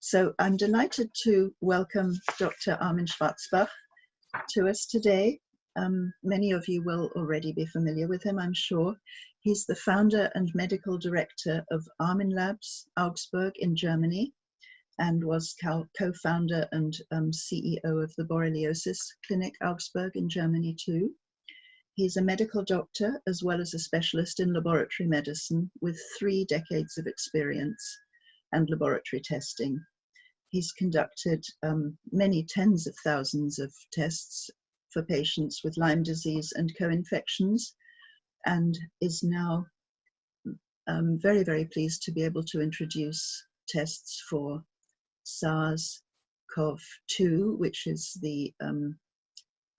So I'm delighted to welcome Dr. Armin Schwarzbach to us today. Many of you will already be familiar with him, I'm sure. He's the founder and medical director of ArminLabs, Augsburg in Germany, and was co-founder and CEO of the Borreliosis Clinic Augsburg in Germany too. He's a medical doctor as well as a specialist in laboratory medicine with 3 decades of experience and laboratory testing. He's conducted many tens of thousands of tests for patients with Lyme disease and co-infections, and is now very, very pleased to be able to introduce tests for SARS-CoV-2, which is the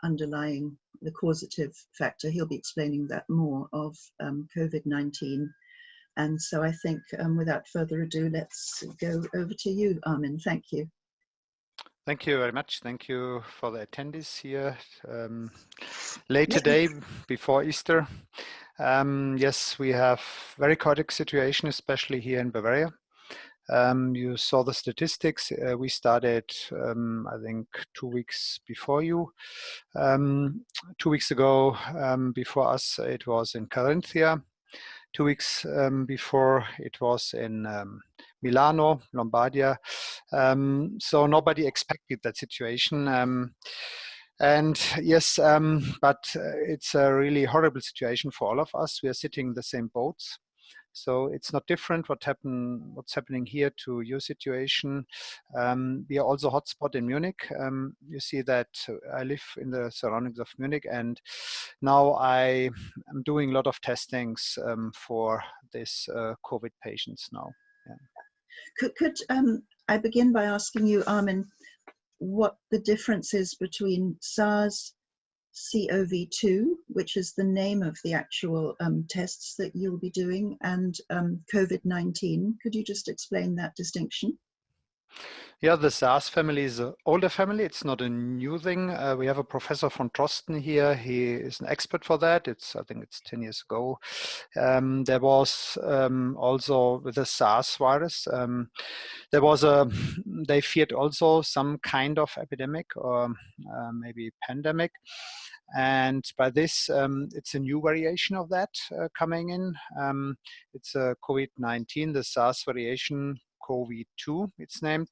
the causative factor. He'll be explaining that more of COVID-19. And so I think without further ado, let's go over to you, Armin. Thank you. Thank you very much. Thank you for the attendees here late today before Easter. Yes, we have very chaotic situation, especially here in Bavaria. You saw the statistics. We started, I think, 2 weeks before you. 2 weeks ago, before us, it was in Carinthia. 2 weeks before, it was in Milano, Lombardia. So nobody expected that situation. And yes, but it's a really horrible situation for all of us. We are sitting in the same boats. So it's not different what's happening here to your situation. We are also hotspot in Munich. You see that I live in the surroundings of Munich, and now I am doing a lot of testings for this COVID patients now. Yeah. Could I begin by asking you, Armin, what the difference is between SARS-CoV-2, which is the name of the actual tests that you'll be doing, and COVID-19. Could you just explain that distinction? Yeah, the SARS family is an older family. It's not a new thing. We have a professor von Drosten here. He is an expert for that. I think it's 10 years ago. There was also with the SARS virus, they feared also some kind of epidemic or maybe pandemic. And by this, it's a new variation of that coming in. It's a COVID-19, the SARS variation, COVID-2, it's named,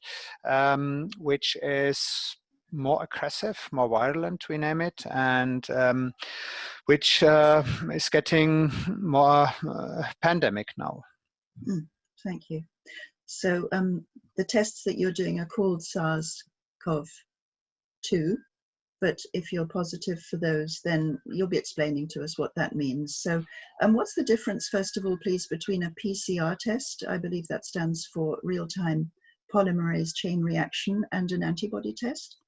which is more aggressive, more virulent, we name it, and which is getting more pandemic now. Thank you. So the tests that you're doing are called SARS-CoV-2, but if you're positive for those, then you'll be explaining to us what that means. So what's the difference, first of all, please, between a PCR test, I believe that stands for real-time polymerase chain reaction, and an antibody test?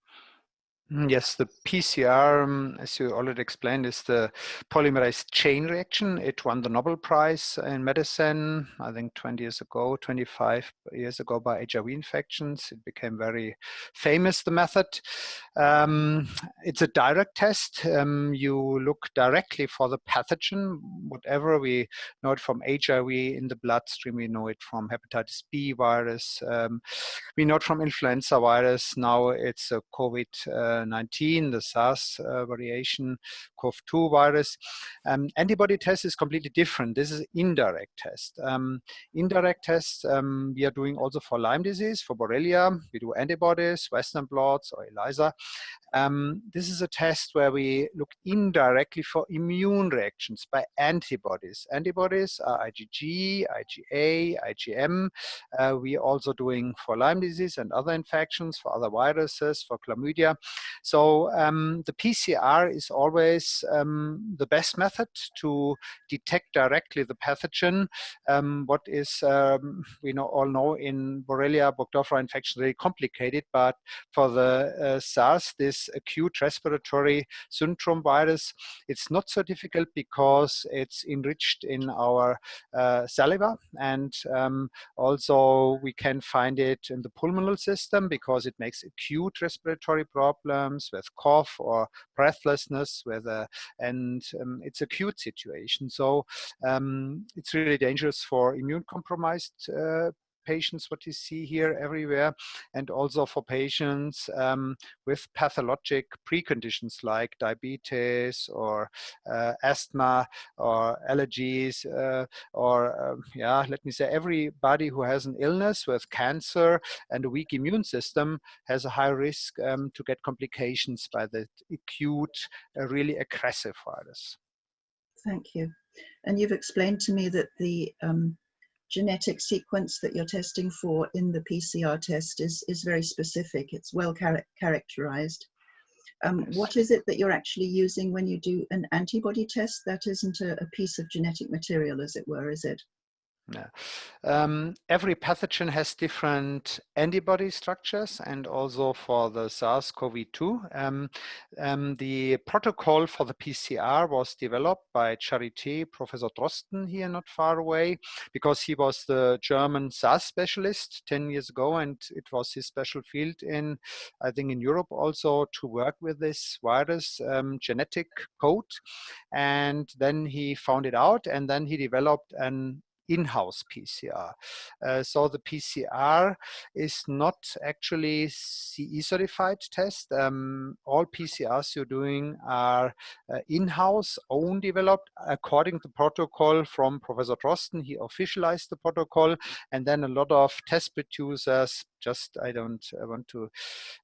Yes, the PCR, as you already explained, is the polymerase chain reaction. It won the Nobel Prize in medicine, I think 20 years ago, 25 years ago, by HIV infections. It became very famous, the method. It's a direct test. You look directly for the pathogen, whatever. We know it from HIV in the bloodstream. We know it from hepatitis B virus. We know it from influenza virus. Now it's a COVID-19, the SARS variation, CoV-2 virus. Antibody test is completely different. This is indirect test. Indirect test we are doing also for Lyme disease, for Borrelia. We do antibodies, Western blots, or ELISA. This is a test where we look indirectly for immune reactions by antibodies. Antibodies are IgG, IgA, IgM. We are also doing for Lyme disease and other infections, for other viruses, for chlamydia. So the PCR is always the best method to detect directly the pathogen. What is, we all know in Borrelia burgdorferi infection, very complicated, but for the SARS, this acute respiratory syndrome virus, it's not so difficult because it's enriched in our saliva, and also we can find it in the pulmonal system because it makes acute respiratory problems with cough or breathlessness, and it's acute situation. So it's really dangerous for immune compromised patients, what you see here everywhere, and also for patients with pathologic preconditions like diabetes or asthma or allergies or yeah, let me say everybody who has an illness with cancer and a weak immune system has a high risk to get complications by the acute, really aggressive virus. Thank you. And you've explained to me that the genetic sequence that you're testing for in the PCR test is very specific. It's well characterized. Yes. What is it that you're actually using when you do an antibody test? That isn't a piece of genetic material, as it were, is it? Yeah. Every pathogen has different antibody structures, and also for the SARS-CoV-2. The protocol for the PCR was developed by Charité, Professor Drosten here not far away, because he was the German SARS specialist 10 years ago, and it was his special field in, I think in Europe also, to work with this virus genetic code. And then he found it out, and then he developed an in-house PCR. So the PCR is not actually CE certified test. All PCRs you're doing are in-house, own developed according to protocol from Professor Drosten. He officialized the protocol, and then a lot of test producers, just I don't want to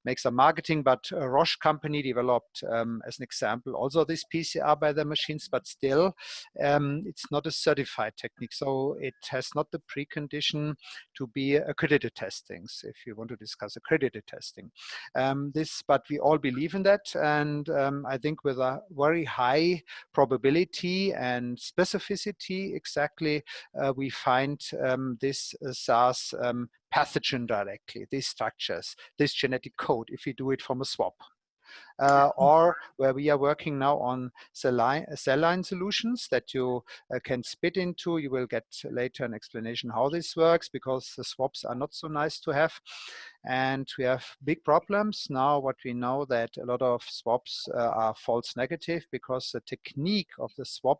make some marketing, but a Roche company developed, as an example, also this PCR by their machines, but still it's not a certified technique. So it has not the precondition to be accredited testings, if you want to discuss accredited testing. But we all believe in that, and I think with a very high probability and specificity, exactly, we find this SARS pathogen directly, these structures, this genetic code, if we do it from a swab. Or where we are working now on cell line solutions that you can spit into. You will get later an explanation how this works, because the swabs are not so nice to have. And we have big problems now. What we know that a lot of swabs are false negative, because the technique of the swab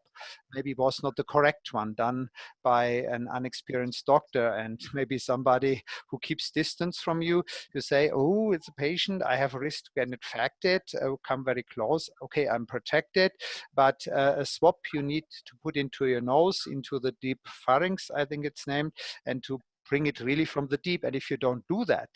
maybe was not the correct one, done by an unexperienced doctor, and maybe somebody who keeps distance from you. You say, oh, it's a patient, I have a risk to get infected, come very close. Okay, I'm protected, but a swab you need to put into your nose, into the deep pharynx, I think it's named, and to bring it really from the deep. And if you don't do that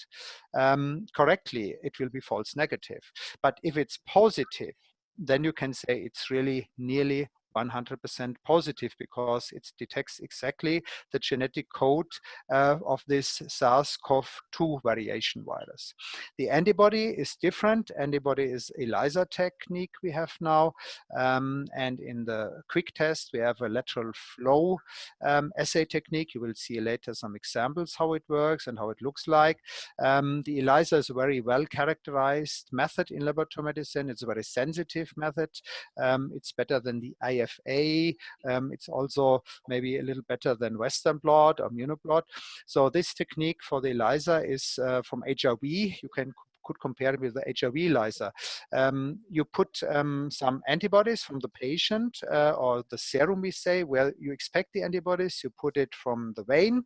correctly, it will be false negative. But if it's positive, then you can say it's really nearly 100% positive, because it detects exactly the genetic code of this SARS-CoV-2 variation virus. The antibody is different. Antibody is ELISA technique we have now, and in the quick test we have a lateral flow assay technique. You will see later some examples how it works and how it looks like. The ELISA is a very well characterized method in laboratory medicine. It's a very sensitive method. It's better than the IFA. It's also maybe a little better than Western blot or immunoblot. So this technique for the ELISA is from HIV. You could compare it with the HIV ELISA. You put some antibodies from the patient or the serum, we say, where you expect the antibodies. You put it from the vein,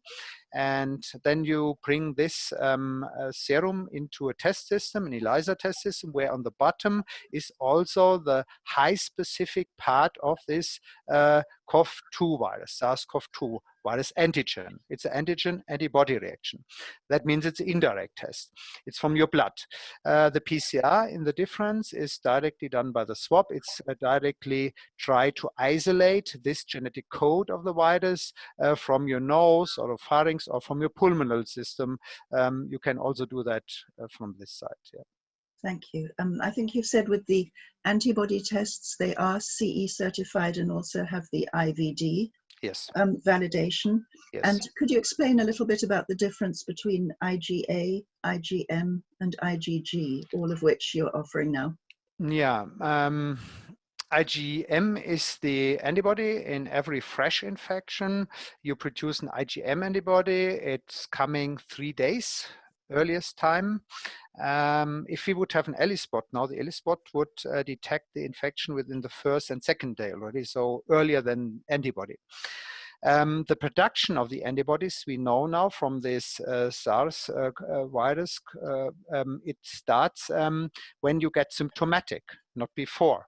and then you bring this serum into a test system, an ELISA test system, where on the bottom is also the high specific part of this CoV-2 virus, SARS-CoV-2 virus antigen. It's an antigen antibody reaction. That means it's an indirect test. It's from your blood. The PCR in the difference is directly done by the swab. It's directly try to isolate this genetic code of the virus from your nose or pharynx or from your pulmonary system. You can also do that from this side. Yeah. Thank you. I think you've said with the antibody tests, they are CE certified and also have the IVD yes. Validation. Yes. And could you explain a little bit about the difference between IgA, IgM, and IgG, all of which you're offering now? Yeah. IgM is the antibody in every fresh infection. You produce an IgM antibody. It's coming 3 days, earliest time. If we would have an ELISpot now, the ELISpot would detect the infection within the first and second day already, so earlier than antibody. The production of the antibodies we know now from this SARS virus, it starts when you get symptomatic, not before.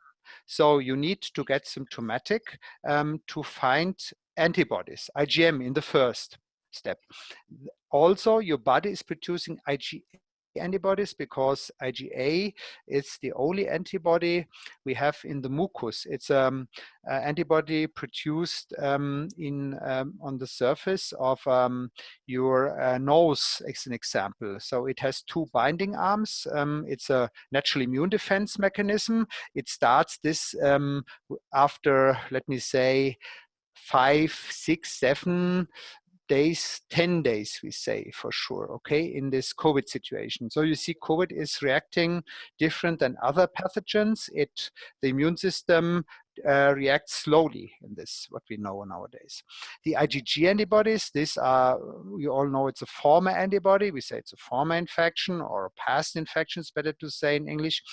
So you need to get symptomatic to find antibodies, IgM in the first step. Also, your body is producing IgA antibodies because IgA is the only antibody we have in the mucus. It's an antibody produced on the surface of your nose, as an example. So it has two binding arms. It's a natural immune defense mechanism. It starts this after, let me say, 5, 6, 7 days, 10 days, we say for sure, okay, in this COVID situation. So you see COVID is reacting different than other pathogens. The immune system reacts slowly in this, what we know nowadays. The IgG antibodies, these are, you all know it's a former antibody. We say it's a former infection or a past infection, it's better to say in English.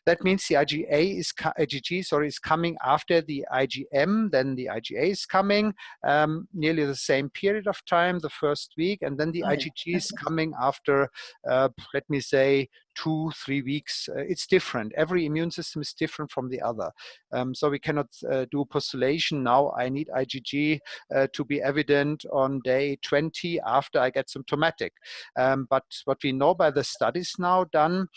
That means the IgG is coming after the IgM, then the IgA is coming, nearly the same period of time, the first week, and then the IgG is coming after, let me say, 2-3 weeks. It's different. Every immune system is different from the other. So we cannot do postulation now. I need IgG to be evident on day 20 after I get symptomatic. But what we know by the studies now done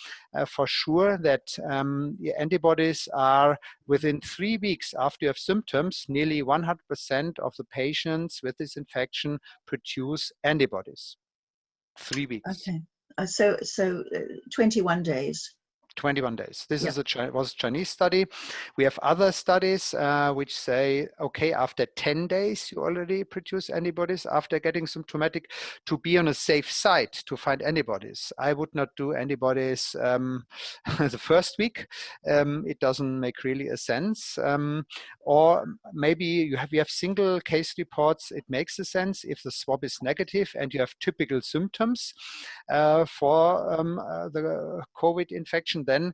for sure that the antibodies are within 3 weeks after you have symptoms, nearly 100% of the patients with this infection produce antibodies. 3 weeks. Okay. So 21 days. 21 days. This was a Chinese study. We have other studies which say, okay, after 10 days, you already produce antibodies after getting symptomatic, to be on a safe side to find antibodies. I would not do antibodies the first week. It doesn't make really a sense. Or maybe you have single case reports. It makes a sense if the swab is negative and you have typical symptoms for the COVID infection. Then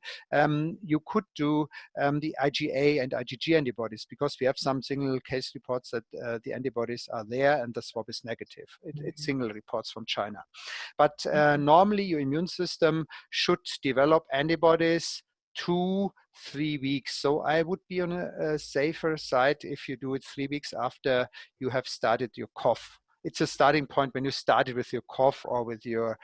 you could do the IgA and IgG antibodies, because we have some single case reports that the antibodies are there and the swab is negative. It's single reports from China. But normally your immune system should develop antibodies 2-3 weeks. So I would be on a safer side if you do it 3 weeks after you have started your cough. It's a starting point when you started with your cough or with your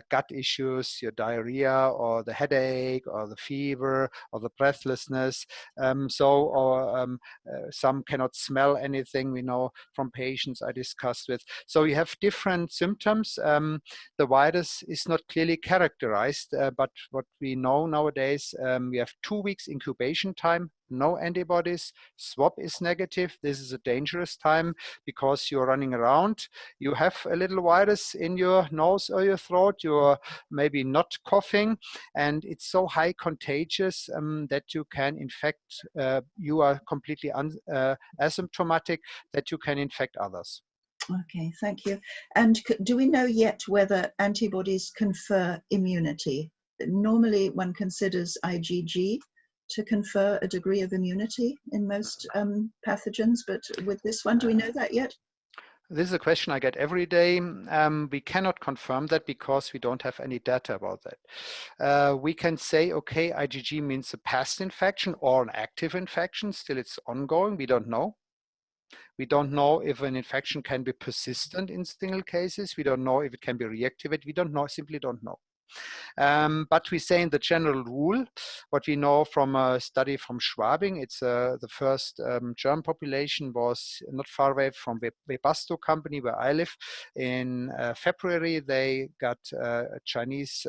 gut issues, your diarrhea or the headache or the fever or the breathlessness. Some cannot smell anything, we know from patients I discussed with. So you have different symptoms. The virus is not clearly characterized, but what we know nowadays, we have 2 weeks incubation time, no antibodies, swab is negative. This is a dangerous time because you're running around. You have a little virus in your nose or your throat. You're maybe not coughing, and it's so high contagious that you can infect. You are completely asymptomatic, that you can infect others. Okay, thank you. And do we know yet whether antibodies confer immunity? Normally, one considers IgG to confer a degree of immunity in most pathogens, but with this one, do we know that yet? This is a question I get every day. We cannot confirm that because we don't have any data about that. We can say, okay, IgG means a past infection or an active infection. Still, it's ongoing. We don't know. We don't know if an infection can be persistent in single cases. We don't know if it can be reactivated. We don't know, simply don't know. But we say in the general rule, what we know from a study from Schwabing, it's the first German population was not far away from Webasto company where I live. In February, they got a Chinese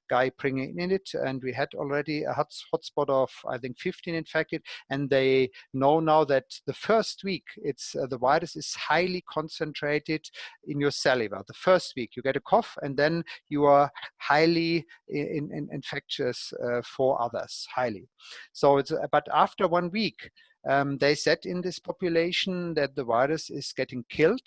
guy bringing in it, and we had already a hotspot of, I think, 15 infected, and they know now that the first week, it's the virus is highly concentrated in your saliva. The first week, you get a cough, and then you are highly infectious for others, highly. So it's, but after 1 week, they said in this population that the virus is getting killed.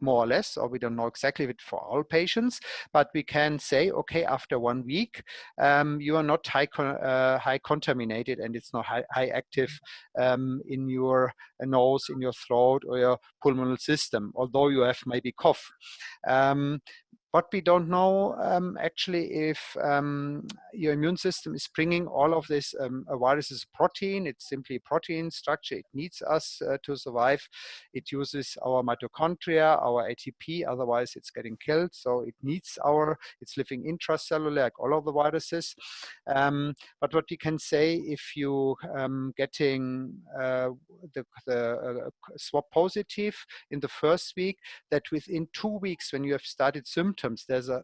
more or less, or we don't know exactly if it for all patients, but we can say, okay, after 1 week, you are not high contaminated, and it's not high active in your nose, in your throat, or your pulmonary system, although you have maybe cough. But we don't know actually if your immune system is bringing all of this. A virus is a protein. It's simply a protein structure. It needs us to survive. It uses our mitochondria, our ATP. Otherwise, it's getting killed. So it needs it's living intracellular like all of the viruses. But what we can say, if you getting the swab positive in the first week, that within 2 weeks, when you have started symptoms, there's a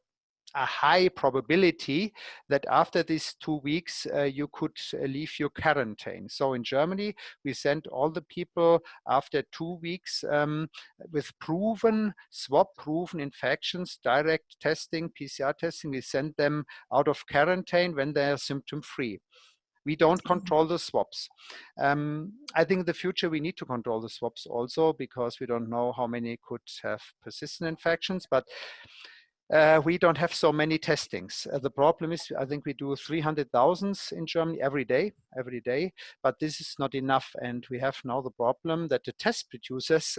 high probability that after these 2 weeks, you could leave your quarantine. So in Germany, we sent all the people after 2 weeks with swab-proven infections, direct testing, PCR testing. We sent them out of quarantine when they are symptom-free. We don't control the swabs. I think in the future we need to control the swabs also, because we don't know how many could have persistent infections, but we don't have so many testings. The problem is, I think we do 300,000 in Germany every day, but this is not enough. And we have now the problem that the test producers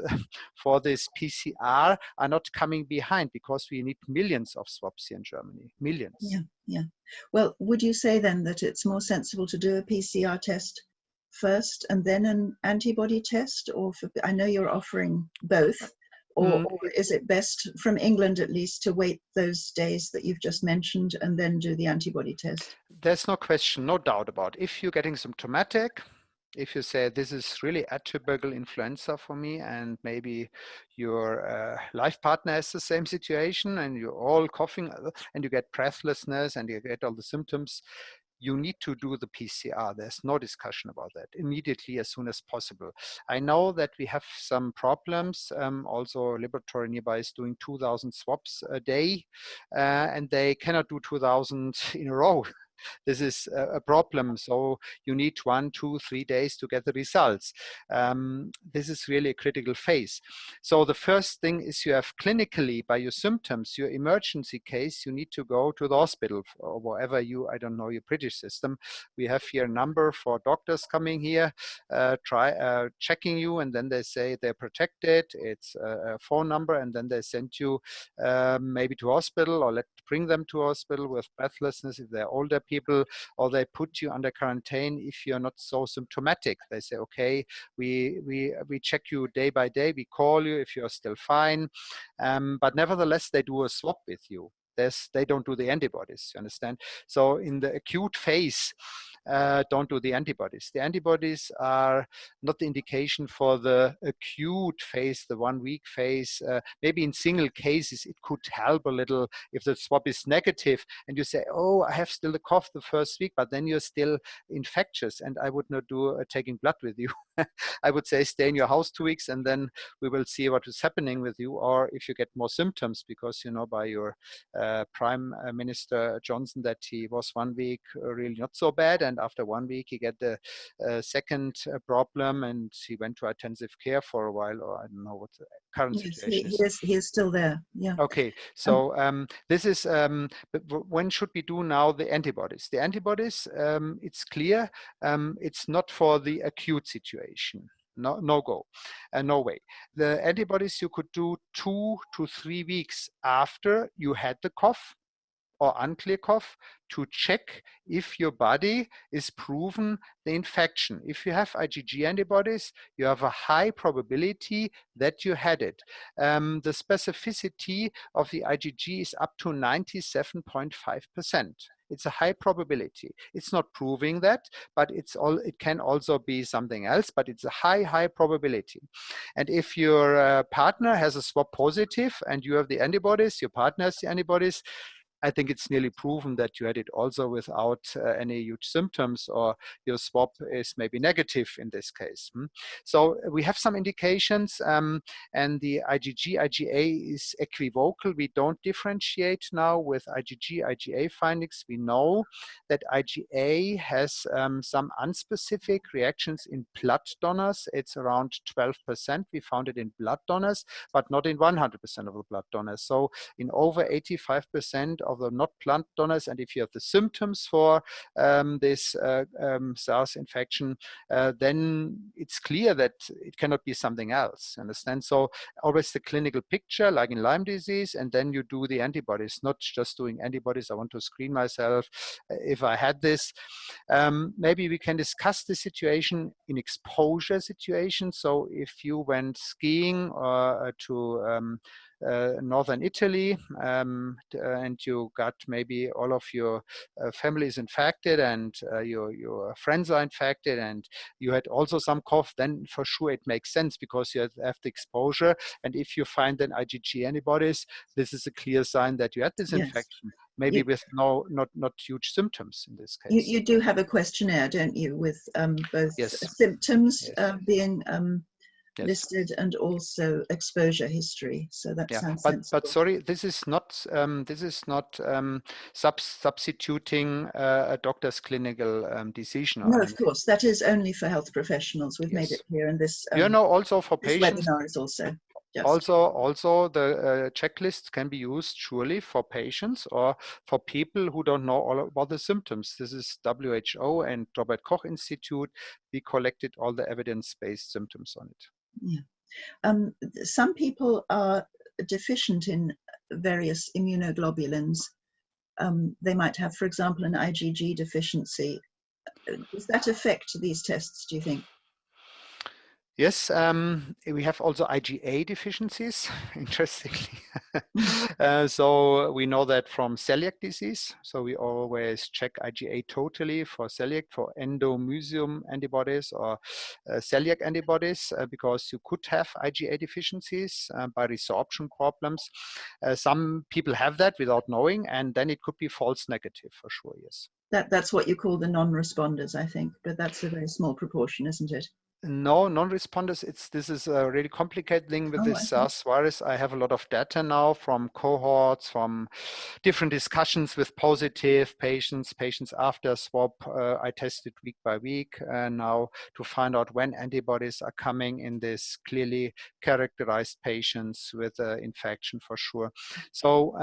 for this PCR are not coming behind, because we need millions of swabs here in Germany, millions. Yeah. Well, would you say then that it's more sensible to do a PCR test first and then an antibody test? Or I know you're offering both. Or is it best, from England at least, to wait those days that you've just mentioned and then do the antibody test? There's no question, no doubt about it. If you're getting symptomatic, if you say this is really atypical influenza for me, and maybe your life partner has the same situation, and you're all coughing, and you get breathlessness, and you get all the symptoms, you need to do the PCR. There's no discussion about that. Immediately, as soon as possible. I know that we have some problems. Also, a laboratory nearby is doing 2,000 swabs a day, and they cannot do 2,000 in a row. This is a problem. So you need 1, 2, 3 days to get the results. This is really a critical phase. So the first thing is, you have clinically, by your symptoms, your emergency case, you need to go to the hospital or wherever I don't know your British system. We have here a number for doctors coming here, checking you, and then they say they're protected. It's a phone number, and then they send you maybe to hospital, or bring them to hospital with breathlessness if they're older people, or they put you under quarantine if you're not so symptomatic. They say, okay, we check you day by day, we call you if you're still fine, but nevertheless they do a swab with you. They don't do the antibodies, you understand? So in the acute phase, don't do the antibodies. The antibodies are not the indication for the acute phase, the 1 week phase. Maybe in single cases, it could help a little if the swab is negative and you say, oh, I have still a cough the first week, but then you're still infectious, and I would not do taking blood with you. I would say stay in your house 2 weeks, and then we will see what is happening with you, or if you get more symptoms, because you know by your Prime Minister Johnson that he was 1 week really not so bad, and after 1 week he get the second problem, and he went to intensive care for a while, or I don't know what the current situation is. He is still there. Yeah. Okay, so this is when should we do now the antibodies? The antibodies, it's clear, it's not for the acute situation. No go, no way. The antibodies you could do 2 to 3 weeks after you had the cough or unclear cough, to check if your body is proven the infection. If you have IgG antibodies, you have a high probability that you had it. The specificity of the IgG is up to 97.5%. It's a high probability. It's not proving that, but it can also be something else, but it's a high probability. And if your partner has a swab positive and you have the antibodies, your partner has the antibodies, I think it's nearly proven that you had it also without any huge symptoms, or your swab is maybe negative in this case. So we have some indications, and the IgG, IgA is equivocal. We don't differentiate now with IgG, IgA findings. We know that IgA has some unspecific reactions in blood donors. It's around 12%. We found it in blood donors, but not in 100% of the blood donors. So in over 85% of the not blood donors, and if you have the symptoms for this SARS infection, then it's clear that it cannot be something else, understand? So always the clinical picture, like in Lyme disease, and then you do the antibodies, not just doing antibodies. I want to screen myself if I had this. Maybe we can discuss the situation in exposure situations. So if you went skiing to northern Italy, and you got maybe all of your family is infected, and your friends are infected, and you had also some cough, then for sure it makes sense, because you have the exposure. And if you find then IgG antibodies, this is a clear sign that you had this Yes. infection, maybe with not huge symptoms in this case. You do have a questionnaire, don't you, with both Yes. symptoms being Yes. listed and also exposure history. So that sounds sensible. But sorry, this is not substituting a doctor's clinical decision. No, of course, that is only for health professionals. We've made it clear, and this also for this patients. webinar is also just. Also the checklist can be used surely for patients or for people who don't know all about the symptoms. This is WHO and Robert Koch Institute. We collected all the evidence-based symptoms on it. Yeah. Some people are deficient in various immunoglobulins. They might have, for example, an IgG deficiency. Does that affect these tests, do you think? Yes, we have also IgA deficiencies, interestingly. So we know that from celiac disease. So we always check IgA totally for celiac, for endomysium antibodies or celiac antibodies, because you could have IgA deficiencies by resorption problems. Some people have that without knowing, and then it could be false negative for sure, yes. That's what you call the non-responders, I think, but that's a very small proportion, isn't it? No, non-responders. This is a really complicated thing with this SARS virus. I have a lot of data now from cohorts, from different discussions with positive patients after swab. I tested week by week now to find out when antibodies are coming in this clearly characterized patients with infection for sure. So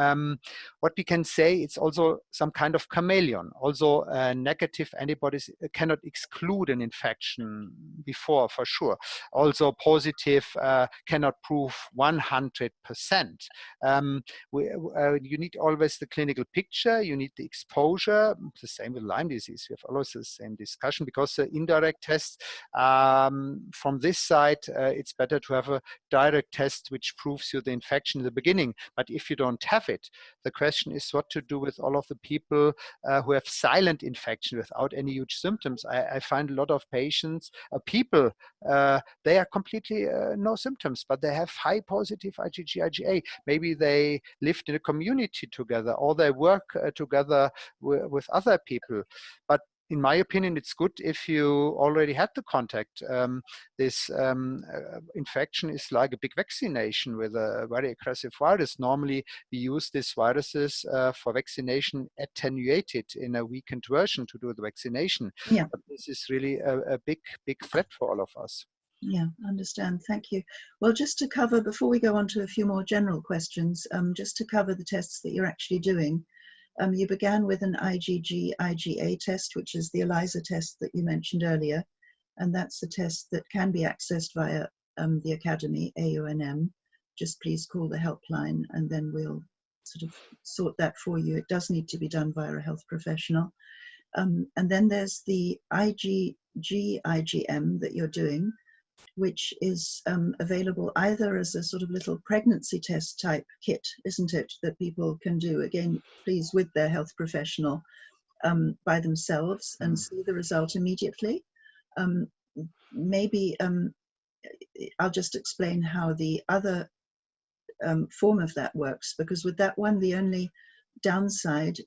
what we can say, it's also some kind of chameleon. Also negative antibodies cannot exclude an infection before, for sure. Also positive cannot prove 100%. You need always the clinical picture, you need the exposure. The same with Lyme disease. We have always the same discussion, because the indirect tests from this side, it's better to have a direct test which proves you the infection in the beginning. But if you don't have it, the question is what to do with all of the people who have silent infection without any huge symptoms. I find a lot of patients, people, they are completely no symptoms, but they have high positive IgG, IgA. Maybe they lived in a community together, or they work together with other people. But in my opinion, it's good if you already had the contact. This infection is like a big vaccination with a very aggressive virus. Normally, we use these viruses for vaccination attenuated in a weakened version to do the vaccination. Yeah. But this is really a big threat for all of us. Yeah, understand. Thank you. Well, just to cover, before we go on to a few more general questions, just to cover the tests that you're actually doing. You began with an IgG, IgA test, which is the ELISA test that you mentioned earlier. And that's a test that can be accessed via the Academy, AONM. Just please call the helpline and then we'll sort of sort that for you. It does need to be done via a health professional. And then there's the IgG, IgM that you're doing, which is available either as a sort of little pregnancy test type kit, isn't it, that people can do, again, please, with their health professional by themselves and see the result immediately. Maybe I'll just explain how the other form of that works, because with that one, the only downside,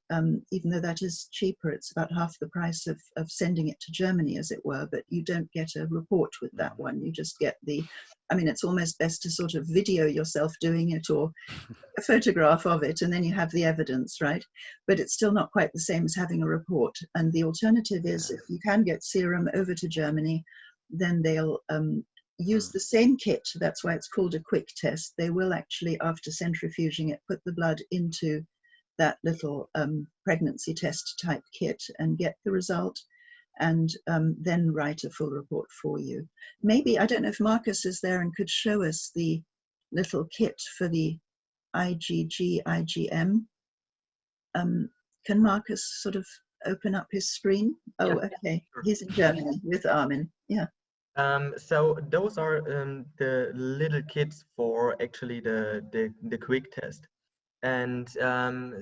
even though that is cheaper, it's about half the price of sending it to Germany, as it were, but you don't get a report with that one. You just get the, I mean, it's almost best to sort of video yourself doing it or a photograph of it, and then you have the evidence, right? But it's still not quite the same as having a report. And the alternative is, if you can get serum over to Germany, then they'll use the same kit. That's why it's called a quick test. They will actually, after centrifuging it, put the blood into that little pregnancy test type kit and get the result, and then write a full report for you. Maybe, I don't know if Marcus is there and could show us the little kit for the IgG, IgM. Can Marcus sort of open up his screen? Oh, Yeah, okay. sure. He's in Germany with Armin. Yeah. So those are the little kits for actually the quick test. And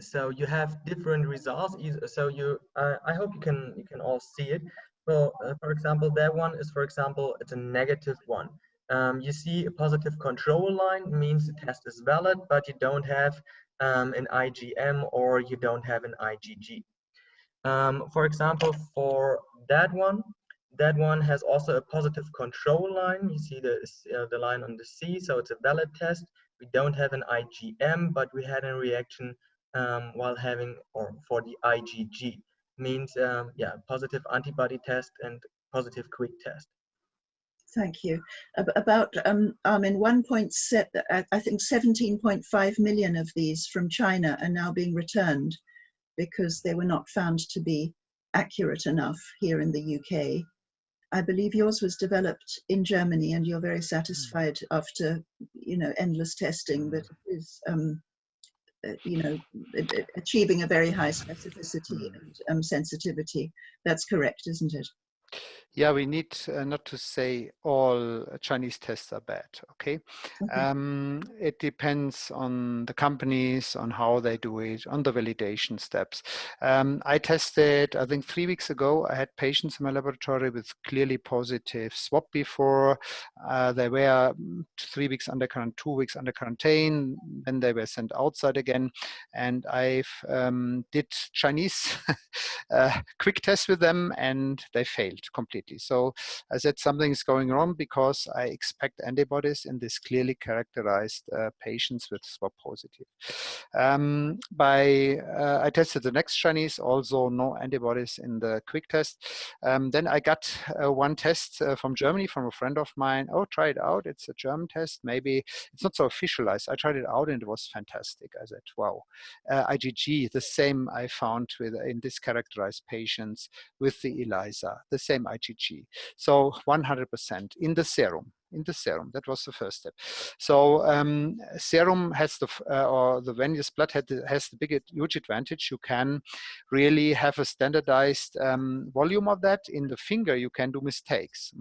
so you have different results. So I hope you can all see it. Well, for example, that one is, for example, it's a negative one. You see a positive control line means the test is valid, but you don't have an IgM or you don't have an IgG. For example, for that one has also a positive control line. You see the line on the C, so it's a valid test. We don't have an IgM, but we had a reaction while having, or for the IgG. Means, yeah, positive antibody test and positive quick test. Thank you. About Armin, 1.7, I think 17.5 million of these from China are now being returned because they were not found to be accurate enough here in the UK. I believe yours was developed in Germany, and you're very satisfied after, you know, endless testing that it is, you know, achieving a very high specificity and sensitivity. That's correct, isn't it? Yeah, we need not to say all Chinese tests are bad, okay? It depends on the companies, on how they do it, on the validation steps. I tested, I think 3 weeks ago, I had patients in my laboratory with clearly positive swab before. They were 3 weeks under quarantine, 2 weeks under quarantine, then they were sent outside again. And I've did Chinese quick tests with them, and they failed completely. So I said something is going wrong because I expect antibodies in this clearly characterized patients with swab positive. I tested the next Chinese, also no antibodies in the quick test. Then I got one test from Germany from a friend of mine. Oh, try it out. It's a German test. Maybe it's not so officialized. I tried it out and it was fantastic. I said, wow. IgG, the same I found in this characterized patients with the ELISA, the same IgG. So 100% in the serum. That was the first step. So serum has or the venous blood has the big, huge advantage. You can really have a standardized volume of that. In the finger, you can do mistakes.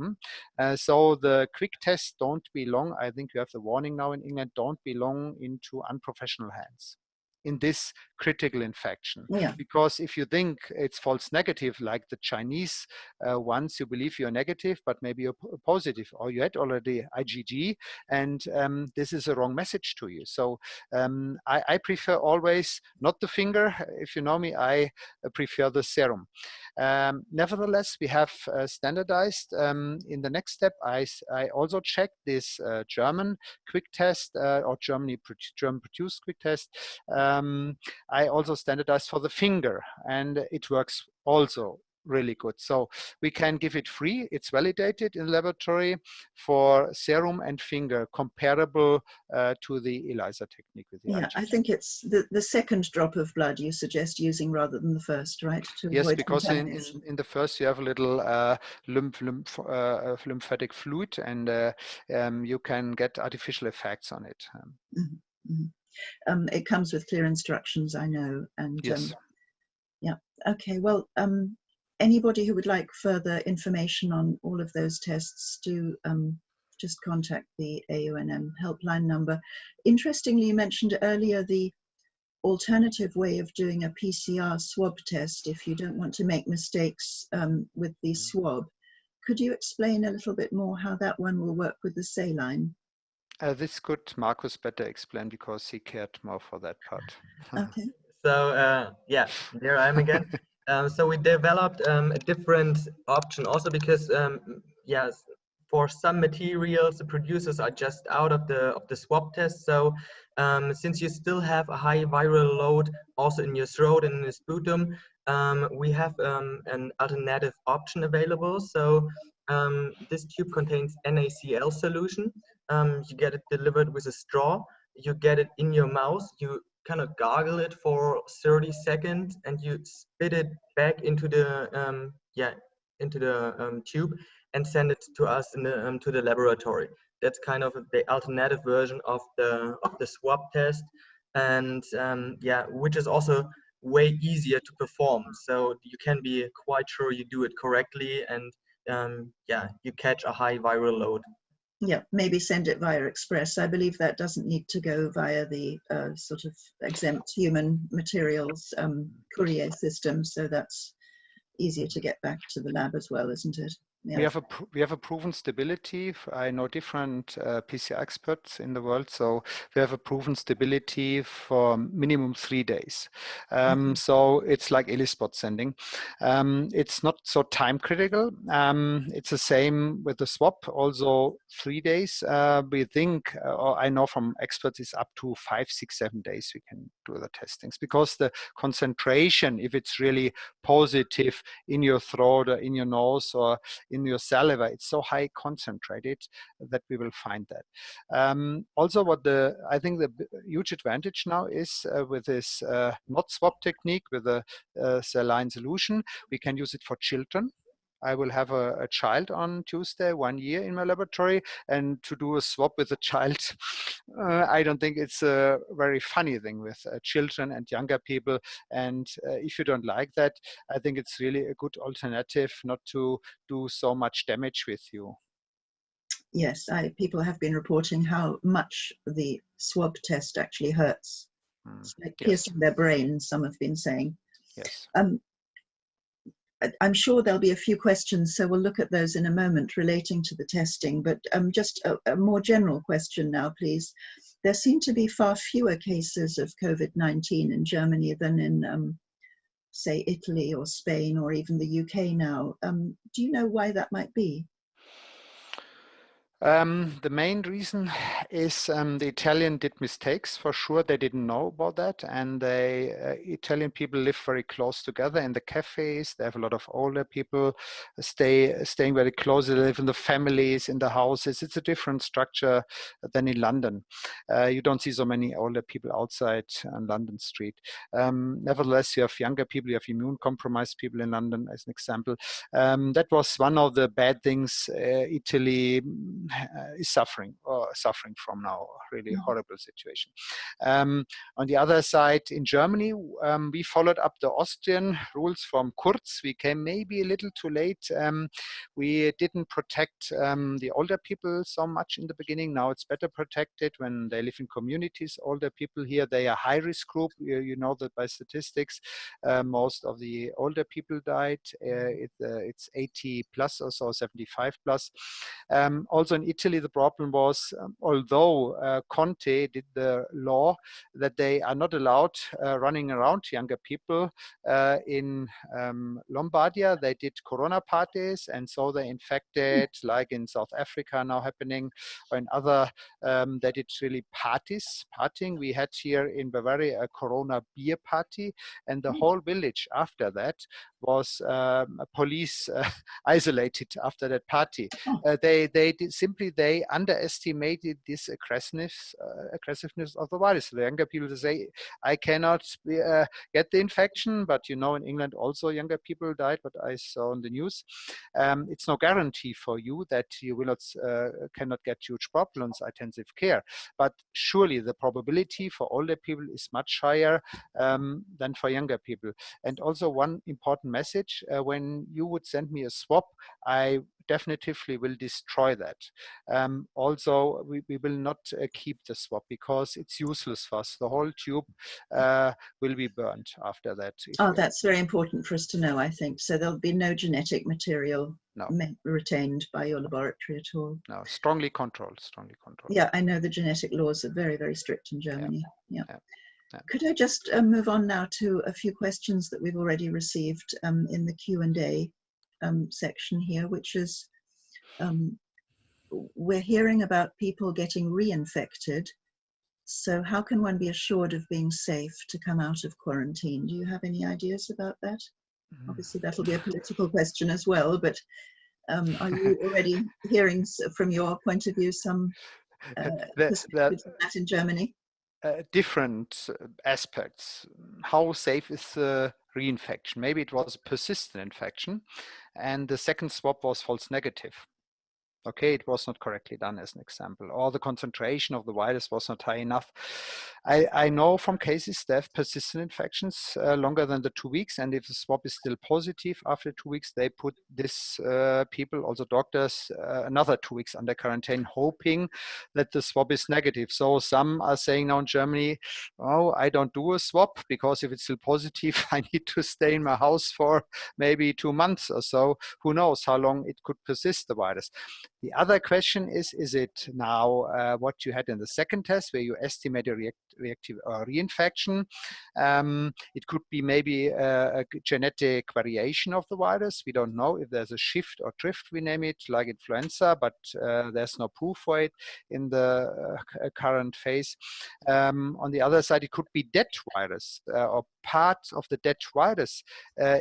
So the quick tests don't belong, I think you have the warning now in England, don't belong into unprofessional hands in this critical infection. Yeah. Because if you think it's false negative, like the Chinese ones, you believe you're negative, but maybe you're positive, or you had already IgG, and this is a wrong message to you. So I prefer always not the finger. If you know me, I prefer the serum. Nevertheless, we have standardized. In the next step, I also checked this German quick test or German produced quick test. I also standardized for the finger, and it works also really good. So we can give it free. It's validated in the laboratory for serum and finger, comparable to the ELISA technique with the Yeah, IgG. I think it's the second drop of blood you suggest using rather than the first, right? To yes, avoid because in the first you have a little lymphatic fluid, and you can get artificial effects on it. It comes with clear instructions, I know. And yes. Yeah, okay. Well, anybody who would like further information on all of those tests, do just contact the AONM helpline number. Interestingly, you mentioned earlier the alternative way of doing a PCR swab test if you don't want to make mistakes with the swab. Could you explain a little bit more how that one will work with the saline? This could Marcus better explain because he cared more for that part. Okay. So yeah, there I am again. So we developed a different option also because yes, for some materials the producers are just out of the swab test. So since you still have a high viral load also in your throat and in the sputum, we have an alternative option available. So this tube contains NaCl solution. You get it delivered with a straw. You get it in your mouth. You kind of gargle it for 30 seconds, and you spit it back into the tube and send it to us in the to the laboratory. That's kind of the alternative version of the swab test, and yeah, which is also way easier to perform. So you can be quite sure you do it correctly, and yeah, you catch a high viral load. Yeah, maybe send it via express. I believe that doesn't need to go via the sort of exempt human materials courier system. So that's easier to get back to the lab as well, isn't it? Yeah. We have a proven stability. I know different PCR experts in the world, so we have a proven stability for minimum 3 days. So it's like ELISpot sending. It's not so time critical. It's the same with the swab. Also 3 days. We think, or I know from experts, it's up to 5, 6, 7 days we can do the testings, because the concentration, if it's really positive in your throat or in your nose or in your saliva, it's so high concentrated that we will find that. Also, I think the huge advantage now is with this not swab technique with a saline solution, we can use it for children. I will have a child on Tuesday, 1 year in my laboratory, and to do a swab with a child, I don't think it's a very funny thing with children and younger people. And if you don't like that, I think it's really a good alternative not to do so much damage with you. Yes, people have been reporting how much the swab test actually hurts. It's like piercing their brains, some have been saying. Yes. I'm sure there'll be a few questions, so we'll look at those in a moment relating to the testing, but just a more general question now, please. There seem to be far fewer cases of COVID-19 in Germany than in, say, Italy or Spain or even the UK now. Do you know why that might be? The main reason is the Italian did mistakes, for sure. They didn't know about that, and Italian people live very close together in the cafes. They have a lot of older people staying very close. They live in the families, in the houses. It's a different structure than in London. You don't see so many older people outside on London street. Nevertheless, you have younger people, you have immune compromised people in London, as an example. That was one of the bad things Italy is suffering from now, really horrible situation. On the other side, in Germany, we followed up the Austrian rules from Kurz. We came maybe a little too late. We didn't protect the older people so much in the beginning. Now it's better protected when they live in communities. Older people here, they are high risk group. You know that by statistics, most of the older people died. It's 80 plus or so, 75 plus. Also in Italy, the problem was, although Conte did the law that they are not allowed running around younger people, in Lombardia, they did Corona parties, and so they infected, like in South Africa now happening, or in other, they did really partying. We had here in Bavaria a Corona beer party, and the whole village after that was police isolated after that party. They underestimated this aggressiveness of the virus. The younger people say, I cannot get the infection, but you know, in England also younger people died, but I saw on the news. It's no guarantee for you that you will not cannot get huge problems, intensive care, but surely the probability for older people is much higher than for younger people. And also one important message, when you would send me a swab, I definitively will destroy that. Also, we will not keep the swab because it's useless for us. The whole tube will be burnt after that. Oh, that's very important for us to know, I think. So there'll be no genetic material retained by your laboratory at all. No, strongly controlled. Yeah, I know the genetic laws are very, very strict in Germany. Yeah. Could I just move on now to a few questions that we've already received in the Q&A section here, which is, we're hearing about people getting reinfected. So how can one be assured of being safe to come out of quarantine? Do you have any ideas about that? Obviously, that'll be a political question as well, but are you already hearing from your point of view some perspectives on that in Germany? Different aspects. How safe is the reinfection? Maybe it was a persistent infection and the second swab was false negative. Okay, it was not correctly done as an example, or the concentration of the virus was not high enough. I know from cases that have persistent infections longer than the 2 weeks, and if the swab is still positive after 2 weeks, they put this people, also doctors, another 2 weeks under quarantine, hoping that the swab is negative. So some are saying now in Germany, oh, I don't do a swab because if it's still positive, I need to stay in my house for maybe 2 months or so. Who knows how long it could persist, the virus. The other question is it now what you had in the second test where you estimate a reactive or reinfection? It could be maybe a genetic variation of the virus. We don't know if there's a shift or drift, we name it, like influenza, but there's no proof for it in the current phase. On the other side, it could be dead virus or part of the dead virus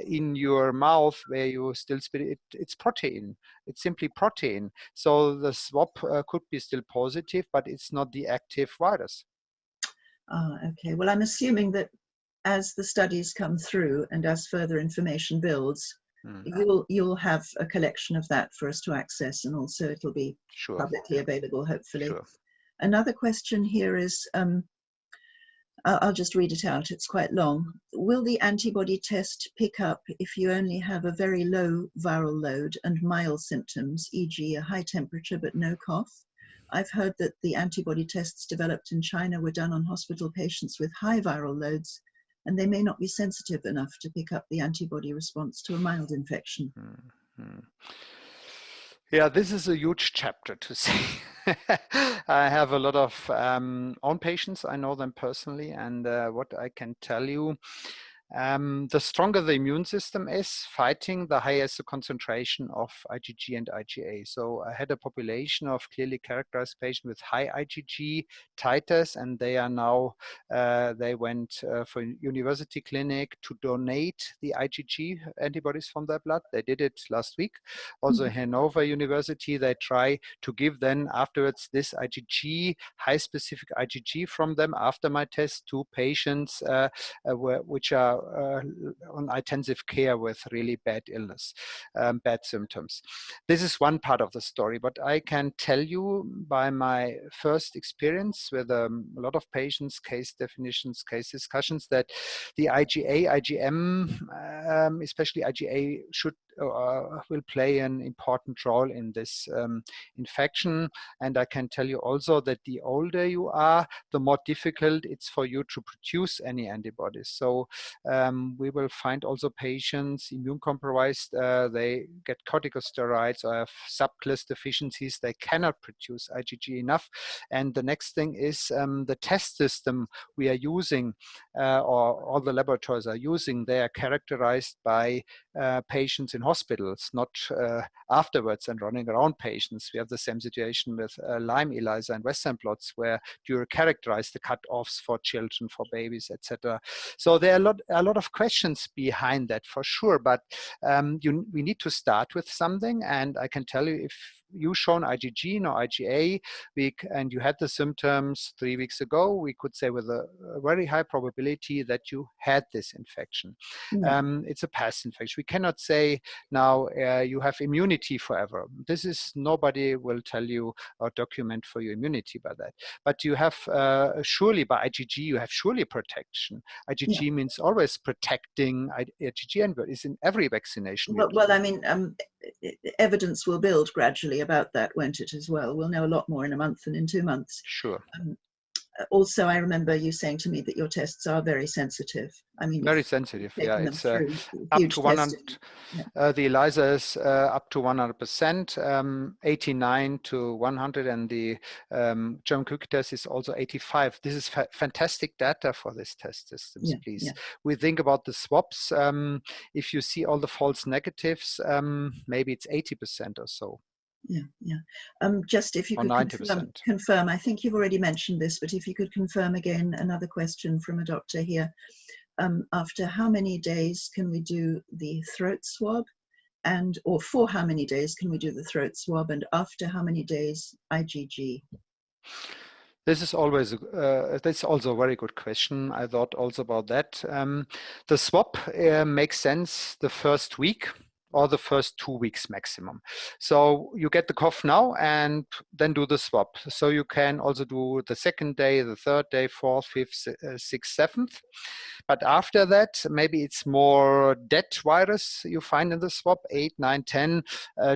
in your mouth where you still spit it. It's protein. It's simply protein. So the swab could be still positive, but it's not the active virus. Okay. Well, I'm assuming that as the studies come through and as further information builds, you'll have a collection of that for us to access, and also it'll be publicly available, hopefully. Sure. Another question here is, I'll just read it out, it's quite long. Will the antibody test pick up if you only have a very low viral load and mild symptoms, e.g. a high temperature but no cough? I've heard that the antibody tests developed in China were done on hospital patients with high viral loads, and they may not be sensitive enough to pick up the antibody response to a mild infection. Yeah, this is a huge chapter to see. I have a lot of own patients. I know them personally, and what I can tell you, the stronger the immune system is fighting, the higher is the concentration of IgG and IgA. So I had a population of clearly characterized patients with high IgG titers, and they are now, they went for university clinic to donate the IgG antibodies from their blood. They did it last week. Also Hannover University, they try to give then afterwards this IgG, high specific IgG from them after my test to patients which are on intensive care with really bad illness, bad symptoms. This is one part of the story, but I can tell you by my first experience with a lot of patients, case definitions, case discussions, that the IgA, IgM, especially IgA will play an important role in this infection. And I can tell you also that the older you are, the more difficult it's for you to produce any antibodies. So we will find also patients immune compromised, they get corticosteroids or have subclass deficiencies, they cannot produce IgG enough. And the next thing is the test system we are using, or all the laboratories are using, they are characterized by patients in hospitals, not afterwards and running around patients. We have the same situation with Lyme, ELISA, and Western blots, where you characterize the cutoffs for children, for babies, etc. So there are a lot of questions behind that for sure, but we need to start with something. And I can tell you, if you shown IgG or IgA and you had the symptoms 3 weeks ago, we could say with a very high probability that you had this infection. It's a past infection. We cannot say now you have immunity forever. This is, nobody will tell you or document for your immunity by that. But you have surely by IgG, you have surely protection. IgG means always protecting IgG antibodies in every vaccination. Well, I mean, evidence will build gradually about that, won't it, as well? We'll know a lot more in a month than in 2 months. Sure. also, I remember you saying to me that your tests are very sensitive. I mean, Very sensitive. Yeah, taken them it's through up huge to 100. testing. Yeah. The ELISA is up to 100%, 89 to 100, and the German quick test is also 85. This is fantastic data for this test systems, Yeah, please. yeah. We think about the swabs. If you see all the false negatives, maybe it's 80% or so. Yeah, yeah. Just if you Or could 90%. confirm, I think you've already mentioned this, but if you could confirm again, another question from a doctor here. After how many days can we do the throat swab, or for how many days can we do the throat swab, and after how many days IgG? This is always that's also a very good question. I thought also about that. The swab makes sense the first week or the first 2 weeks maximum. So you get the cough now and then do the swab. So you can also do the second day, the third day, fourth, fifth, sixth, seventh. But after that, maybe it's more dead virus you find in the swab, 8, 9, 10,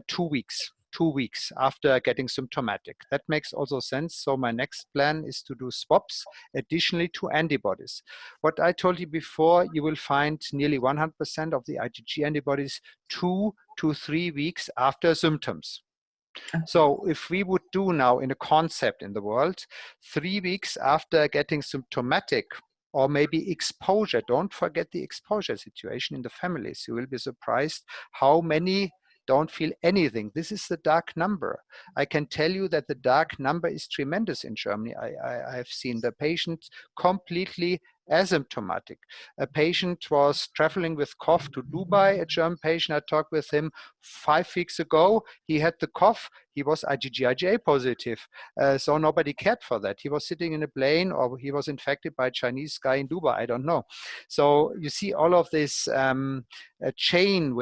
2 weeks. 2 weeks after getting symptomatic. That makes also sense. So my next plan is to do swabs additionally to antibodies. What I told you before, you will find nearly 100% of the IgG antibodies 2 to 3 weeks after symptoms. So if we would do now in a concept in the world, 3 weeks after getting symptomatic, or maybe exposure, don't forget the exposure situation in the families. You will be surprised how many don't feel anything. This is the dark number. I can tell you that the dark number is tremendous in Germany. I have seen the patient completely asymptomatic. A patient was traveling with cough to Dubai, a German patient. I talked with him 5 weeks ago. He had the cough. He was IgG-IgA positive. So nobody cared for that. He was sitting in a plane, or he was infected by a Chinese guy in Dubai. I don't know. So you see all of this a chain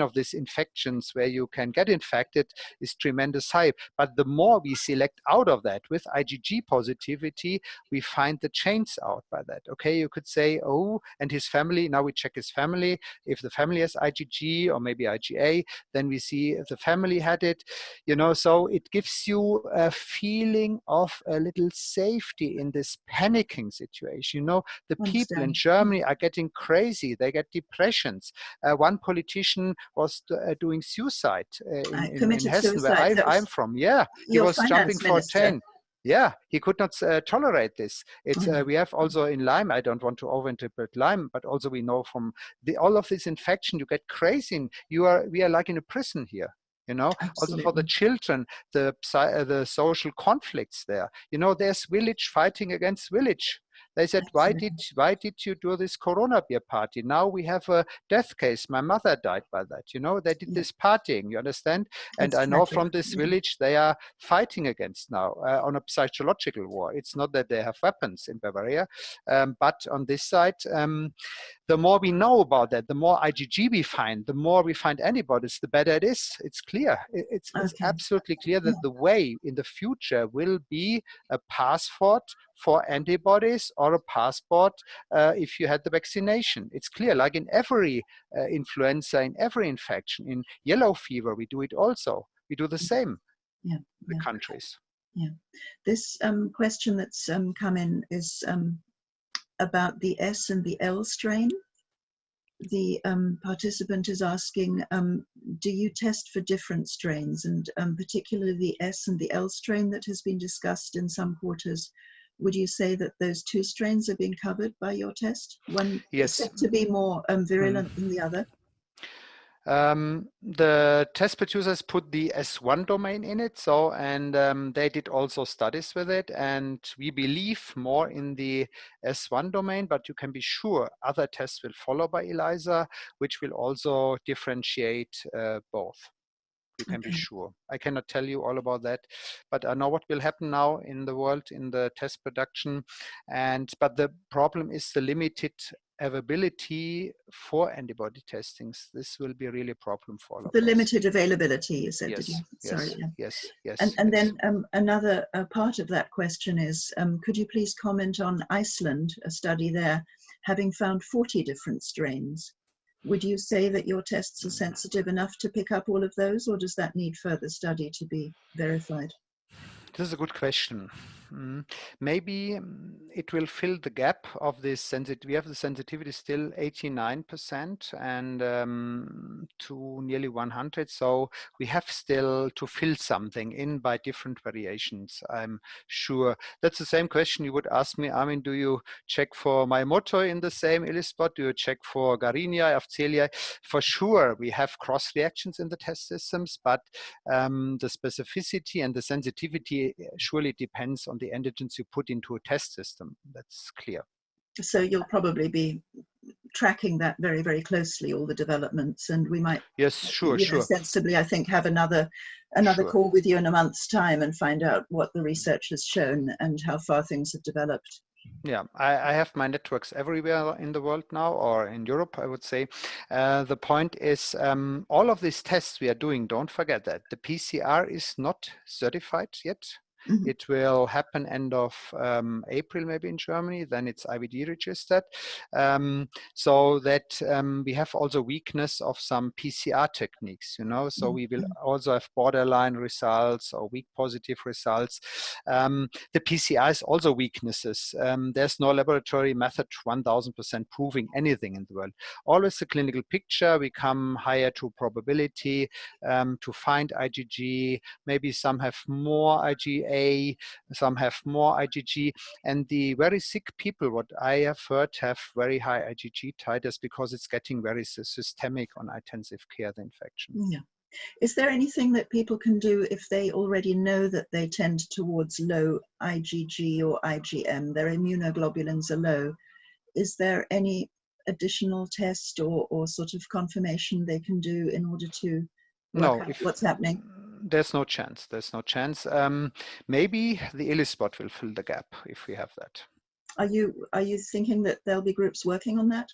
of these infections where you can get infected is tremendous high. But the more we select out of that with IgG positivity, we find the chains out by that. Okay, you could say, oh, and his family, now we check his family. If the family has IgG or maybe IgA, then we see if the family had it, you know, so it gives you a feeling of a little safety in this panicking situation. You know, the people in Germany are getting crazy. They get depressions. One politician was doing suicide in Hessen, where I'm from. Yeah, he was jumping for 10. Yeah, he could not tolerate this. It's we have also in Lyme. I don't want to overinterpret Lyme, but also we know from all of this infection, you get crazy. We are like in a prison here. You know, Absolutely. also for the children, the social conflicts there. You know, there's village fighting against village. They said, why did you do this Corona beer party? Now we have a death case. My mother died by that. You know, they did this partying, you understand? And I know from this village, they are fighting against now on a psychological war. It's not that they have weapons in Bavaria, but on this side, the more we know about that, the more IgG we find, the more we find antibodies, the better it is. It's clear. It's absolutely clear that the way in the future will be a passport for antibodies or a passport if you had the vaccination. It's clear, like in every influenza, in every infection, in yellow fever, we do it also. We do the same in the countries. Yeah. This question that's come in is about the S and the L strain. The participant is asking, do you test for different strains, and particularly the S and the L strain that has been discussed in some quarters? Would you say that those two strains are being covered by your test? One is said to be more virulent than the other. The test producers put the S1 domain in it, and they did also studies with it, and we believe more in the S1 domain, but you can be sure other tests will follow by ELISA, which will also differentiate both. You can be sure. I cannot tell you all about that, but I know what will happen now in the world in the test production. But the problem is the limited availability for antibody testings. This will be really a problem for all of us. The limited availability, you said, yes, did you? Sorry. Yes. And then another part of that question is, could you please comment on Iceland, a study there, having found 40 different strains? Would you say that your tests are sensitive enough to pick up all of those, or does that need further study to be verified? This is a good question. Maybe it will fill the gap of this sensitivity. We have the sensitivity still 89% and to nearly 100. So we have still to fill something in by different variations, I'm sure. That's the same question you would ask me, Armin, do you check for myomotoi in the same ELISpot? Do you check for Garinia, Afzelia? For sure, we have cross reactions in the test systems, but the specificity and the sensitivity surely depends on the antigens you put into a test system. That's clear. So you'll probably be tracking that very, very closely, all the developments, and we might, yes, sure, you know, sensibly, I think, have another sure. call with you in a month's time and find out what the research has shown and how far things have developed. Yeah, I have my networks everywhere in the world now, or in Europe, I would say. The point is, all of these tests we are doing, don't forget that the PCR is not certified yet. Mm-hmm. It will happen end of April, maybe in Germany, then it's IVD registered. So that we have also weakness of some PCR techniques, you know, so we will also have borderline results or weak positive results. The PCR is also weaknesses. There's no laboratory method 1000% proving anything in the world. Always the clinical picture, we come higher to probability to find IgG. Maybe some have more IgA, some have more IgG, and the very sick people, what I have heard, have very high IgG titers because it's getting very systemic on intensive care, the infection. Yeah. Is there anything that people can do if they already know that they tend towards low IgG or IgM, their immunoglobulins are low? Is there any additional test or sort of confirmation they can do in order to work out what's happening? There's no chance. There's no chance. Maybe the ELISpot will fill the gap if we have that. Are you thinking that there'll be groups working on that?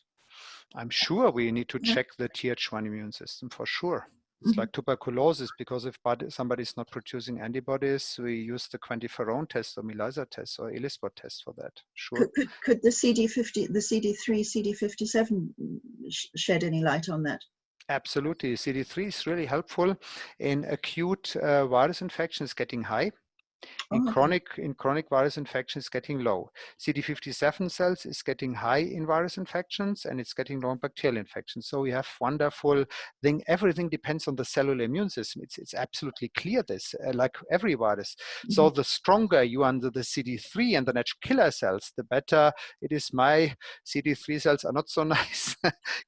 I'm sure we need to check the Th1 immune system for sure. It's like tuberculosis, because if somebody's not producing antibodies, we use the quantiferon test or ELISA test or ELISpot test for that. Sure. Could the CD50, the CD3, CD57 shed any light on that? Absolutely. CD3 is really helpful in acute virus infections getting high. In chronic virus infections, getting low. CD57 cells is getting high in virus infections, and it's getting low in bacterial infections. So we have wonderful thing. Everything depends on the cellular immune system. It's absolutely clear this, like every virus. So the stronger you are under the CD3 and the natural killer cells, the better it is. My CD3 cells are not so nice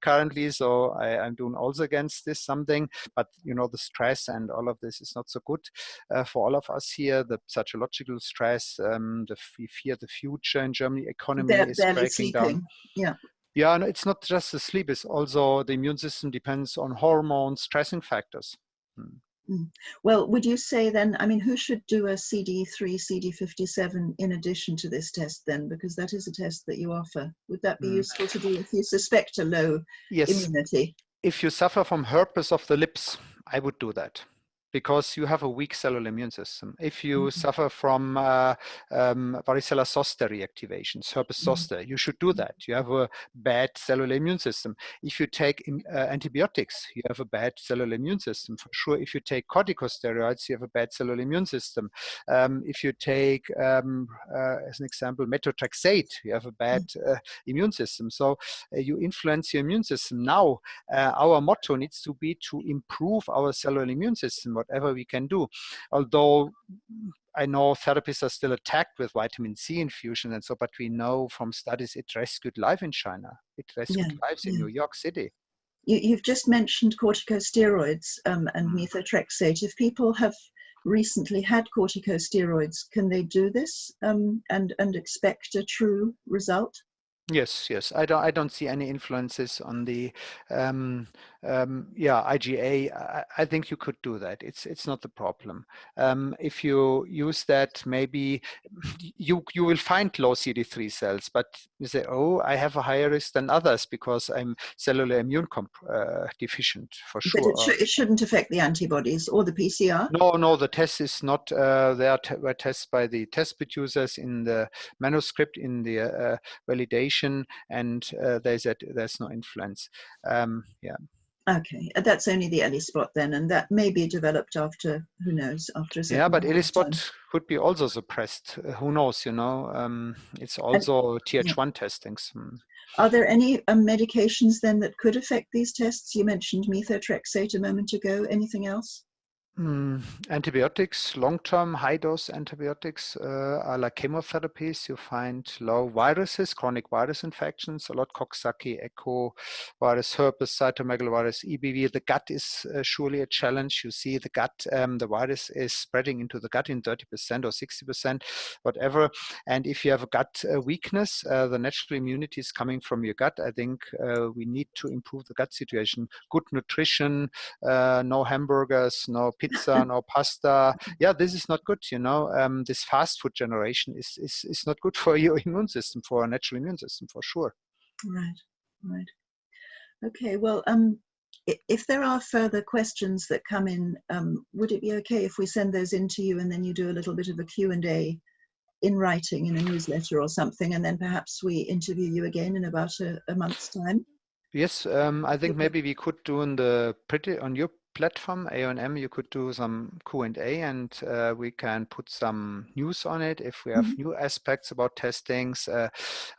currently, so I'm doing also against this something. But you know, the stress and all of this is not so good for all of us here. The psychological stress, we fear the future in Germany, economy is breaking down. Yeah. Yeah, no, it's not just the sleep, it's also the immune system depends on hormones, stressing factors. Well, would you say then, I mean, who should do a CD3, CD57 in addition to this test then? Because that is a test that you offer. Would that be useful to do if you suspect a low immunity? If you suffer from herpes of the lips, I would do that, because you have a weak cellular immune system. If you suffer from varicella zoster reactivations, herpes zoster, you should do that. You have a bad cellular immune system. If you take antibiotics, you have a bad cellular immune system, for sure. If you take corticosteroids, you have a bad cellular immune system. If you take, as an example, methotrexate, you have a bad immune system. So you influence your immune system. Now, our motto needs to be to improve our cellular immune system, whatever we can do. Although I know therapists are still attacked with vitamin C infusion and so, but we know from studies it rescued life in China. It rescued lives in New York City. You've just mentioned corticosteroids and methotrexate. If people have recently had corticosteroids, can they do this and expect a true result? Yes. I don't see any influences on the IgA. I think you could do that. It's not the problem. If you use that, maybe you will find low CD3 cells, but you say, oh, I have a higher risk than others because I'm cellular immune deficient, for sure. But it shouldn't affect the antibodies or the PCR? No, the test is not, they were tested by the test producers in the manuscript, in the validation, and they said there's no influence. Okay, that's only the Ellie spot then, and that may be developed after, who knows, after a certain Yeah, but amount of time. ELISpot could be also suppressed. Who knows, you know? It's also TH1 testings. Are there any medications then that could affect these tests? You mentioned methotrexate a moment ago. Anything else? Antibiotics, long-term high-dose antibiotics are like chemotherapies. You find low viruses, chronic virus infections, a lot Coxsackie, echo virus, herpes, cytomegalovirus, EBV. The gut is surely a challenge. You see the gut, the virus is spreading into the gut in 30% or 60%, whatever. And if you have a gut weakness, the natural immunity is coming from your gut. I think we need to improve the gut situation. Good nutrition, no hamburgers, no pizza, no pasta. Yeah, this is not good, you know. This fast food generation is not good for your immune system, for a natural immune system, for sure. Right, right. Okay, well, if there are further questions that come in, would it be okay if we send those in to you and then you do a little bit of a Q&A in writing in a newsletter or something, and then perhaps we interview you again in about a month's time? Yes, I think maybe we could do on your platform, AONM, you could do some Q&A, and we can put some news on it if we have new aspects about testings.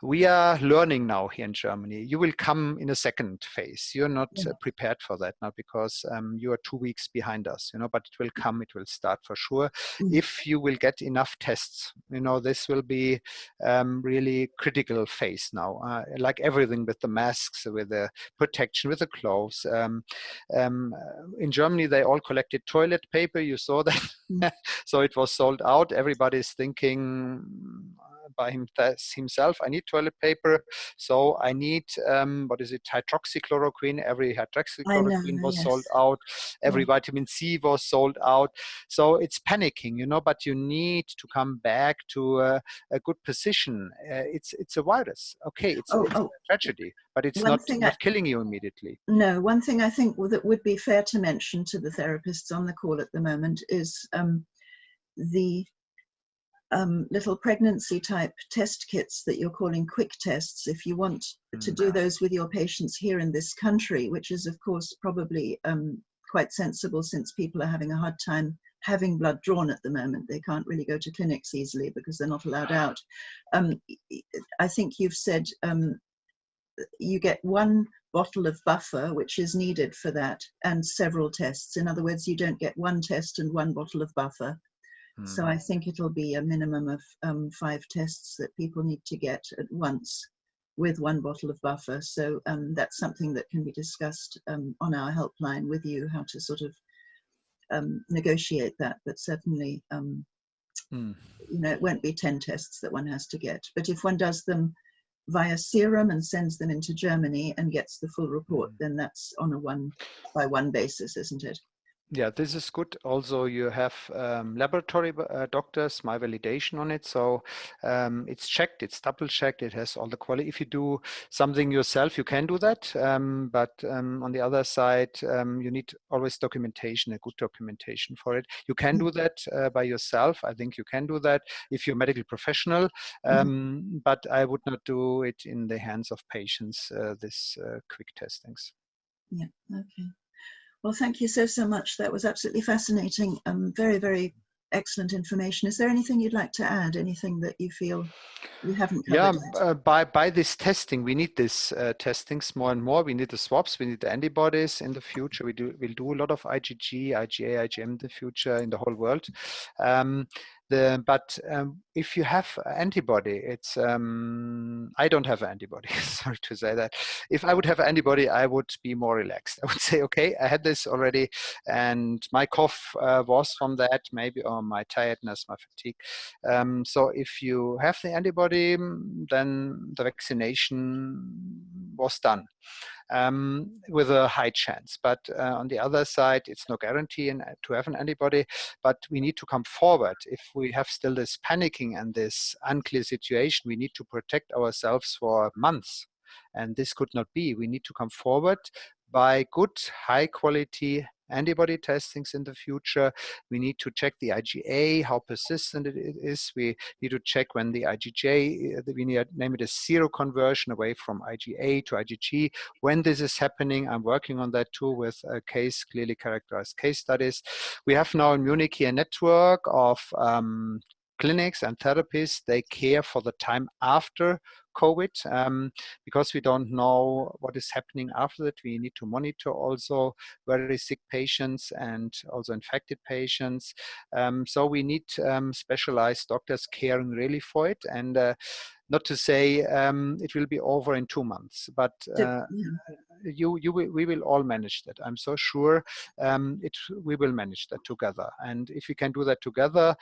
We are learning now here in Germany. You will come in a second phase. You're not prepared for that now because you are 2 weeks behind us, you know, but it will come, it will start for sure. If you will get enough tests, you know, this will be really critical phase now, like everything with the masks, with the protection, with the gloves. In Germany, they all collected toilet paper. You saw that. So it was sold out. Everybody's thinking by himself, I need toilet paper. So I need, hydroxychloroquine. Every hydroxychloroquine was sold out. Every vitamin C was sold out. So it's panicking, you know, but you need to come back to a good position. It's a virus. Okay, it's a tragedy, but it's not killing you immediately. No, one thing I think that would be fair to mention to the therapists on the call at the moment is the little pregnancy type test kits that you're calling quick tests. If you want to do those with your patients here in this country, which is of course probably quite sensible since people are having a hard time having blood drawn at the moment. They can't really go to clinics easily because they're not allowed out. I think you've said you get one bottle of buffer, which is needed for that, and several tests. In other words, you don't get one test and one bottle of buffer. So I think it'll be a minimum of 5 tests that people need to get at once with one bottle of buffer. So that's something that can be discussed on our helpline with you, how to sort of negotiate that. But certainly, you know, it won't be 10 tests that one has to get. But if one does them via serum and sends them into Germany and gets the full report, then that's on a 1-by-1 basis, isn't it? Yeah, this is good. Also, you have laboratory doctors, my validation on it. So it's checked, it's double checked, it has all the quality. If you do something yourself, you can do that. But on the other side, you need always documentation, a good documentation for it. You can do that by yourself. I think you can do that if you're a medical professional. But I would not do it in the hands of patients, this quick testings. Yeah, okay. Well, thank you so much. That was absolutely fascinating. Very, very excellent information. Is there anything you'd like to add? Anything that you feel we haven't covered yet? By this testing, we need this testings more and more. We need the swabs, we need the antibodies in the future. We'll do a lot of IgG, IgA, IgM in the future in the whole world. But if you have antibody, it's I don't have an antibody. Sorry to say that. If I would have an antibody, I would be more relaxed. I would say, okay, I had this already, and my cough was from that, maybe, or my tiredness, my fatigue. So if you have the antibody, then the vaccination was done. With a high chance. But on the other side, it's no guarantee to have an antibody, but we need to come forward. If we have still this panicking and this unclear situation, we need to protect ourselves for months. And this could not be. We need to come forward by good, high quality antibody testings in the future. We need to check the IgA, how persistent it is. We need to check when the IgJ, we need to name it a seroconversion away from IgA to IgG. When this is happening, I'm working on that too with clearly characterized case studies. We have now in Munich here a network of clinics and therapists. They care for the time after COVID, because we don't know what is happening after that. We need to monitor also very sick patients and also infected patients. So we need specialized doctors caring really for it, and not to say it will be over in 2 months, but we will all manage that. I'm so sure we will manage that together. And if we can do that together,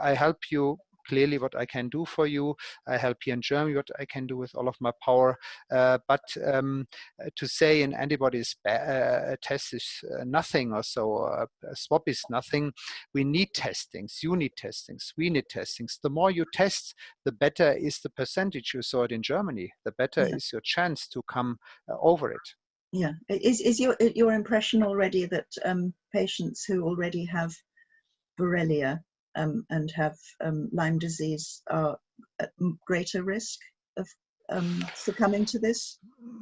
I help you clearly what I can do for you. I help here in Germany what I can do with all of my power. But to say an antibodies test is nothing, or so a swab is nothing, we need testings, you need testings, we need testings. The more you test, the better is the percentage. You saw it in Germany. The better is your chance to come over it. Yeah. Is your impression already that patients who already have Borrelia and have Lyme disease are at greater risk of succumbing to this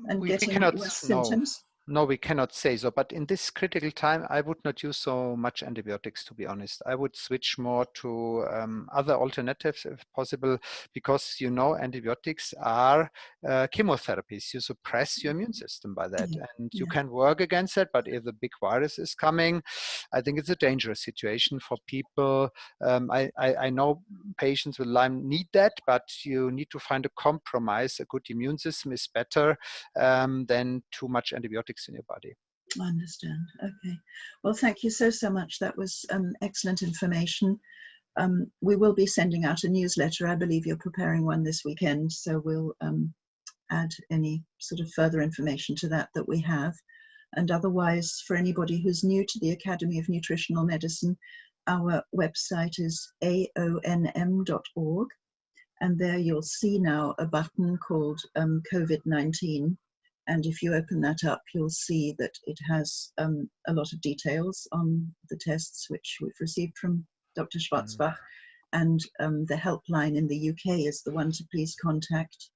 and getting worse symptoms? No, we cannot say so. But in this critical time, I would not use so much antibiotics, to be honest. I would switch more to other alternatives if possible, because, you know, antibiotics are chemotherapies. You suppress your immune system by that. And you can work against it. But if the big virus is coming, I think it's a dangerous situation for people. I know patients with Lyme need that, but you need to find a compromise. A good immune system is better than too much antibiotics in your body. I understand. Okay. Well, thank you so much. That was excellent information. We will be sending out a newsletter. I believe you're preparing one this weekend, so we'll add any sort of further information to that we have. And otherwise, for anybody who's new to the Academy of Nutritional Medicine, our website is AONM.org. And there you'll see now a button called COVID-19. And if you open that up, you'll see that it has a lot of details on the tests which we've received from Dr. Schwarzbach. And the helpline in the UK is the one to please contact,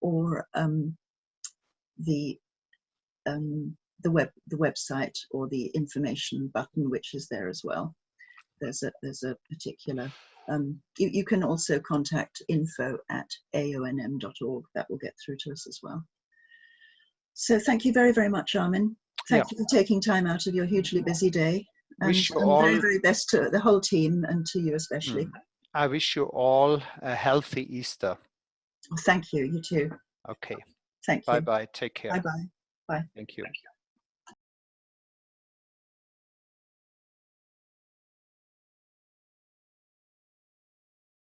or the website or the information button, which is there as well. There's a particular, you can also contact info@aonm.org. That will get through to us as well. So thank you very, very much, Armin. Thank you for taking time out of your hugely busy day. And very, very best to the whole team and to you especially. I wish you all a healthy Easter. Thank you. You too. Okay. Thank you. Bye-bye. Take care. Bye-bye. Bye. Thank you.